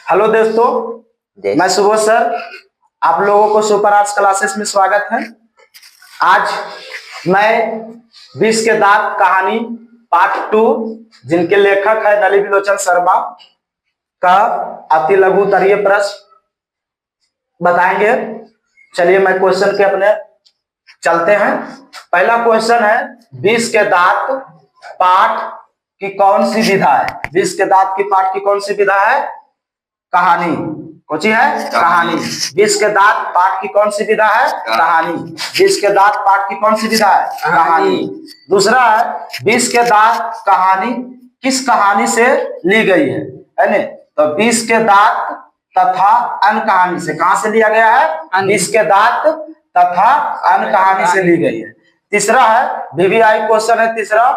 Hello दोस्तों, मैं Subodh sir, आप लोगों को सुपर आर्ट्स क्लासेस में स्वागत है। आज मैं 20 के दांत कहानी पार्ट 2, जिनके लेखक है नली विलोचन शर्मा, का अति लघु उत्तरीय प्रश्न बताएंगे। चलिए मैं क्वेश्चन के अपने चलते हैं। पहला क्वेश्चन है 20 के दांत पाठ की कौन सी विधा है? 20 के दांत की पाठ की कौन सी विधा है? कहानी। कौन सी है? कहानी। 20 के दांत पाठ की कौन सी विधा है? कहानी। 20 के दांत पाठ की कौन सी विधा है? कहानी। दूसरा है 20 के दांत कहानी किस कहानी से ली गई है ना? तो 20 के दांत तथा अन्य कहानी से कहां से लिया गया है? 20 के दांत तथा अन्य कहानी से ली गई है। तीसरा है VVI क्वेश्चन है, तीसरा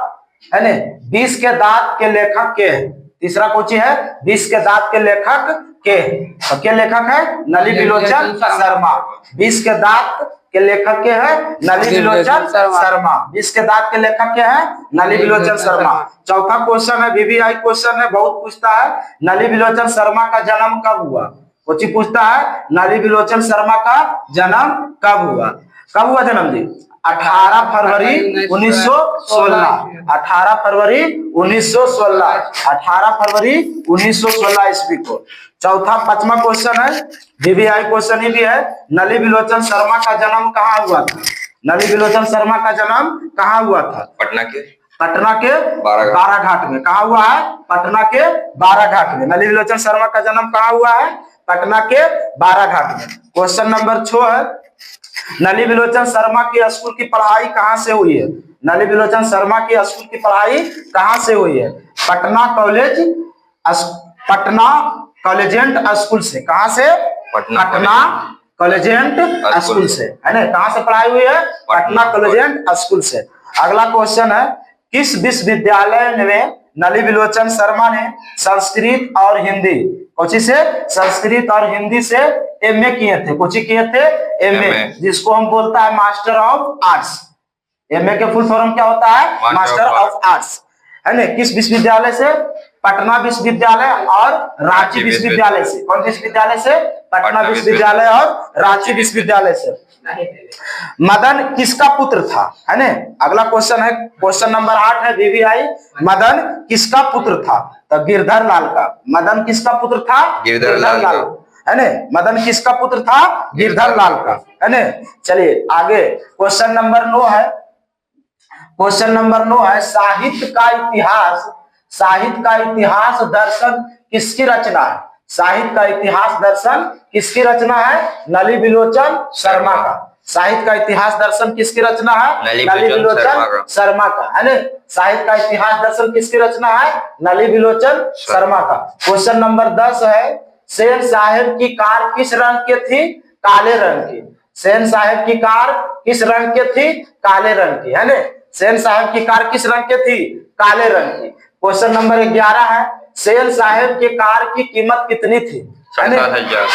है ना, 20 के दांत के लेखक के है। तीसरा क्वेश्चन है 20 के दांत के लेखक के, तो क्या लेखक है? नली विलोचन शर्मा। 20 के दांत के लेखक के है नली विलोचन शर्मा। 20 के दांत के लेखक के है नली विलोचन शर्मा। चौथा क्वेश्चन है VVI क्वेश्चन है, बहुत पूछता है, नली विलोचन शर्मा का जन्म कब हुआ? क्वेश्चन पूछता है नली विलोचन शर्मा का जन्म कब हुआ? कब हुआ जन्म जी? 18 फरवरी 1916। 18 फरवरी 1916। 18 फरवरी 1916 ईस्वी को। चौथा पांचवा क्वेश्चन है VVI क्वेश्चन ही भी है, नली विलोचन शर्मा का जन्म कहाँ हुआ था? नली विलोचन शर्मा का जन्म कहाँ हुआ था? पटना के बाराघाट में। कहा हुआ है? पटना के बाराघाट में। नली विलोचन शर्मा का जन्म कहाँ हुआ है? पटना के बाराघाट में। क्वेश्चन नंबर 6 है, नली विलोचन शर्मा की स्कूल की पढ़ाई कहाँ से हुई है? नली विलोचन शर्मा की स्कूल की पढ़ाई कहाँ से हुई है? पटना कॉलेजिएंट स्कूल से। कहाँ से? पटना कॉलेजिएंट स्कूल से, है ना? कहाँ से पढ़ाई हुई है? पटना कॉलेजिएंट स्कूल से। अगला क्वेश्चन है, किस विश्वविद्यालय में नली विलोचन शर्मा ने संस्कृत और हिंदी, कोची से? संस्कृत और हिंदी से MA किए थे। कोची किए थे? MA, जिसको हम बोलता है मास्टर ऑफ आर्ट्स। MA के फुल फॉर्म क्या होता है? मास्टर ऑफ आर्ट्स, है ना? किस विश्वविद्यालय से? पटना विश्वविद्यालय और रांची विश्वविद्यालय से। कौन विश्वविद्यालय से? पटना विश्वविद्यालय और रांची विश्वविद्यालय से। मदन किसका पुत्र था? है ना? अगला क्वेश्चन है, क्वेश्चन नंबर 8 है VVI, मदन किसका पुत्र था? तो गिरधर लाल का। मदन किसका पुत्र था? गिरधर लाल, है ना? मदन किसका पुत्र था? गिरधर लाल का, है ना? चलिए आगे क्वेश्चन नंबर 9 है। क्वेश्चन नंबर 9 है, साहित्य का इतिहास दर्शन किसकी रचना है? साहित्य का इतिहास दर्शन किसकी रचना है? नली विलोचन शर्मा का। साहित्य का इतिहास दर्शन किसकी रचना है? नली विलोचन शर्मा का, है ना? साहित्य का इतिहास दर्शन किसकी रचना है? नली विलोचन शर्मा का। क्वेश्चन नंबर 10 है, सेन साहेब की कार किस रंग की थी? काले रंग की। सेन साहेब की कार किस रंग की थी? काले रंग की, है ना? सेन साहेब की कार किस रंग की थी? काले रंग की। क्वेश्चन नंबर 11 है, सेन साहेब की कार की कीमत कितनी थी? 7,500।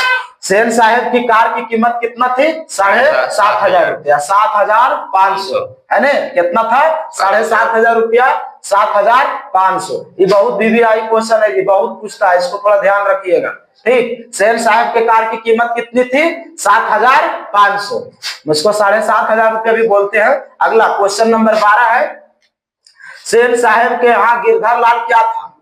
सेन साहेब की कार की कीमत कितना थी? 7,500 रुपया। 7,500, है ना? कितना था? 7,500 रुपया। 7,500। ये बहुत VVI क्वेश्चन है, ये बहुत पूछता है, इसको थोड़ा ध्यान रखिएगा, ठीक? सेन साहेब के कार की कीमत कितनी थी? 7,500। मुझको 7,500 रुपया भी बोलते हैं। अगला क्वेश्चन नंबर 12 है, सेन साहेब के यहाँ गिरधर लाल क्या था?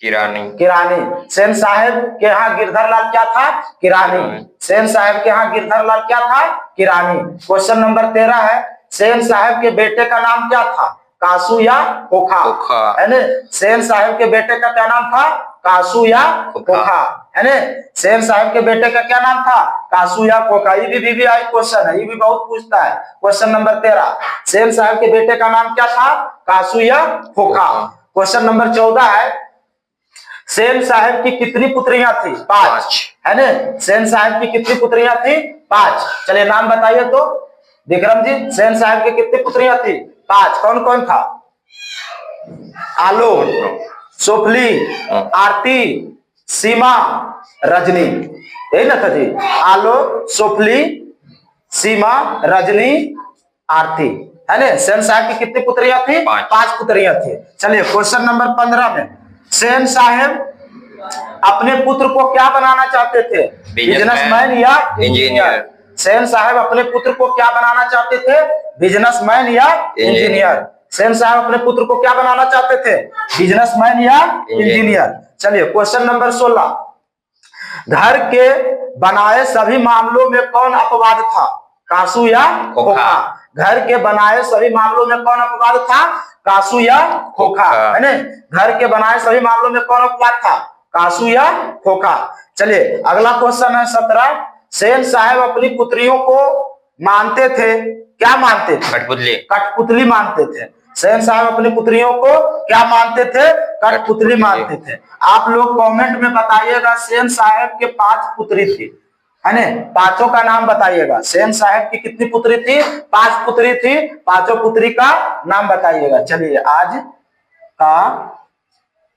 किरानी। सेन साहेब के यहाँ गिरधर लाल क्या था? किरानी। सेन साहेब के यहाँ गिरधर लाल क्या था? किरानी। क्वेश्चन नंबर 13 है, सेन साहेब के बेटे का नाम क्या था? कासू या खोखा, है ना? सेन साहेब के बेटे का क्या नाम था? कासू या खोखा, है ना? सेन साहेब के बेटे का क्या नाम था? कासू या खोखा। ये भी VVI क्वेश्चन है, ये भी बहुत पूछता है। क्वेश्चन नंबर 13, सेन साहेब के बेटे का नाम क्या था? कासू या खोखा। क्वेश्चन नंबर 14 है, सेन साहेब की कितनी पुत्रियां थी? 5, है ना? सेन साहेब की कितनी पुत्रियां थी? 5। चलिए नाम बताइए तो विक्रम जी, सेन साहेब की कितनी पुत्रियां थी? 5। कौन कौन था? आलो, सोफली, आरती, सीमा, रजनी, यही ना था जी? आलो, सोफली, सीमा, रजनी, आरती, है ना? सेन साहेब की कितनी पुत्रियां थी? 5 पुत्रियां थी। चलिए क्वेश्चन नंबर 15 में, सेन साहेब अपने पुत्र को क्या बनाना चाहते थे? बिजनेसमैन या इंजीनियर। सेन साहब अपने पुत्र को क्या बनाना चाहते थे? बिजनेसमैन या इंजीनियर। सेन साहब अपने पुत्र को क्या बनाना चाहते थे? बिजनेसमैन या इंजीनियर। चलिए क्वेश्चन नंबर 16, घर के बनाए सभी मामलों में कौन अपवाद था? कासू या खोखा? घर के बनाए सभी मामलों में कौन अपवाद था? कासू या खोखा, है ना? घर के बनाए सभी मामलों में कौन अपवाद था? कासू या खोखा। चलिए अगला क्वेश्चन है 17, सेन साहब अपनी पुत्रियों को मानते थे, क्या मानते थे? कठपुतली। कठपुतली मानते थे। सेन साहब अपनी पुत्रियों को क्या मानते थे? कठपुतली मानते थे। आप लोग कमेंट में बताइएगा सेन साहब के 5 पुत्री थी, है ना? पांचों का नाम बताइएगा। सेन साहब की कितनी पुत्री थी? 5 पुत्री थी। पांचों पुत्री का नाम बताइएगा। चलिए आज का